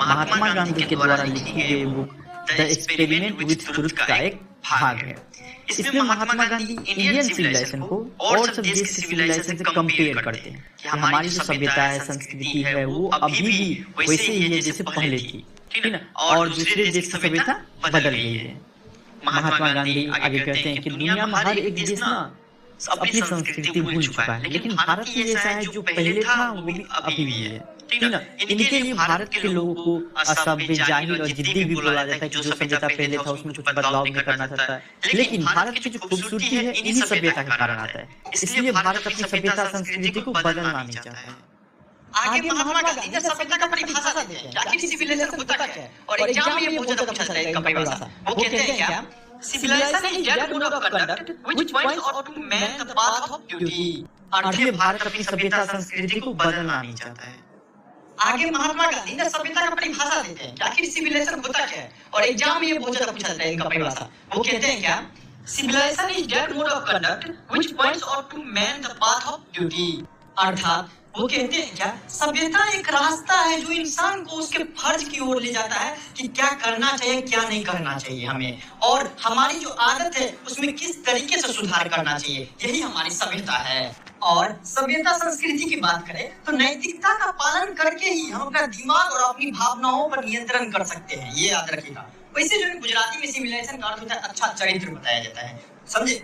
महात्मा गांधी के द्वारा लिखी गई book the experiment with truth का एक भाग है। इसमें महात्मा गांधी इंडियन सिविलाइजेशन को और सब देश की सिविलाइजेशन से कंपेयर करते हैं कि हमारी जो सभ्यता है, संस्कृति है, वो अभी भी वैसे ही है जैसे पहले थी, ठीक है ना, और दूसरे देश की सभ्यता बदल गई है। महात्मा गांधी आगे कहते हैं कि दुनिया में हर एक देश ना अपनी संस्कृति भूल चुका है, लेकिन भारत ही ऐसा है जो पहले था वो भी अभी भी है, ठीक है ना। इनके लिए भारत के लोगों को असभ्य, जाहिल और जिद्दी भी बोला जाता है कि जो सभ्यता पहले था उसमें कुछ बदलाव भी करना चाहता है, लेकिन भारत की जो खूबसूरती है इन्हीं सभ्यता के कारण आता है। इसलिए भारत अपनी सभ्यता संस्कृति को बदलना नहीं चाहता है। आगे महात्मा गांधी ने सभ्यता का परिभाषा देते हैं कि आखिर सिविलाइजेशन होता क्या है, और एग्जाम में ये बहुत ज्यादा पूछा जाता है इसका परिभाषा। वो कहते हैं क्या, civilization is that mode of conduct which points out to man the path of duty। अर्थात भारत अपनी सभ्यता संस्कृति को बदलना नहीं चाहता है। आगे महात्मा गांधी ने सभ्यता का परिभाषा देते हैं कि आखिर सिविलाइजेशन होता क्या है, और एग्जाम में ये बहुत ज्यादा पूछा जाता है इनका परिभाषा। वो कहते हैं क्या, civilization is that mode of conduct which points out to man the path of duty। अर्थात वो कहते हैं क्या, सभ्यता एक रास्ता है जो इंसान को उसके फर्ज की ओर ले जाता है कि क्या करना चाहिए, क्या नहीं करना चाहिए हमें, और हमारी जो आदत है उसमें किस तरीके से सुधार करना चाहिए, यही हमारी सभ्यता है। और सभ्यता संस्कृति की बात करें तो नैतिकता का पालन करके ही हम अपना दिमाग और अपनी भावनाओं पर नियंत्रण कर सकते हैं, ये याद रखिएगा। वैसे जो गुजराती में सिविलाइजेशन का अर्थ होता है अच्छा चरित्र बताया जाता है, समझे,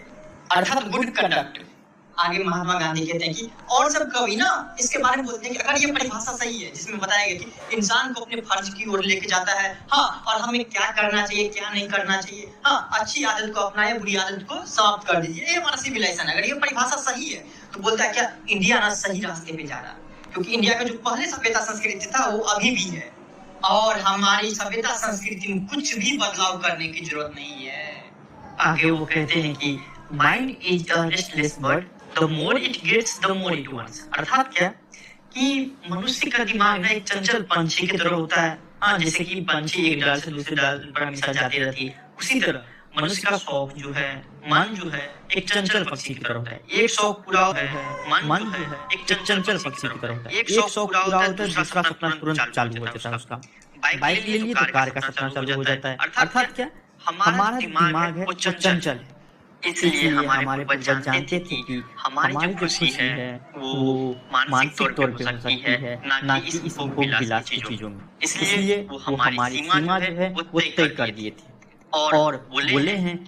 अर्थात गुड कंडक्ट। आगे महात्मा गांधी कहते हैं कि और सब कवि ना इसके बारे में बोलते हैं कि अगर ये परिभाषा सही है जिसमें बताया गया कि इंसान को अपने फर्ज की ओर लेके जाता है, हाँ, और हमें क्या करना चाहिए, क्या नहीं करना चाहिए, हाँ, अच्छी आदत को अपनाए, बुरी आदत को समाप्त कर दीजिए, ये हमारा सिविलाइजेशन है। अगर ये परिभाषा सही है तो बोलता है क्या, इंडिया ना सही रास्ते पे जा रहा है, क्योंकि इंडिया का जो पहले सभ्यता संस्कृति था वो अभी भी है, और हमारी सभ्यता संस्कृति में कुछ भी बदलाव करने की जरूरत नहीं है। आगे वो कहते हैं कि mind is a restless bird, the more it gets the more it wants। अर्थात क्या कि मनुष्य का दिमाग ना एक चंचल पंछी की तरह होता है, हाँ, जैसे कि पंछी एक डाल से दूसरे डाल पर हमेशा जाती रहती है, उसी तरह मनुष्य का शौक जो है, मन जो है, एक चंचल पक्षी की तरह होता है। एक शौक पूरा होता है, मन जो है एक चंचल पक्षी की तरह होता है। एक शौक पूरा होता है, दूसरा सपना तुरंत चालू हो जाता है उसका। बाइक ले लिए तो कार का सपना चालू हो जाता है। अर्थात क्या, हमारा दिमाग है वो चंचल है, इसलिए हमारे पूर्वज जानते थे कि हमारी जो खुशी है वो मानसिक तौर पे हो सकती है, ना कि इस भोग विलास की चीजों में। इसलिए वो हमारी सीमा जो है वो तय कर दिए थे और बोले हैं कि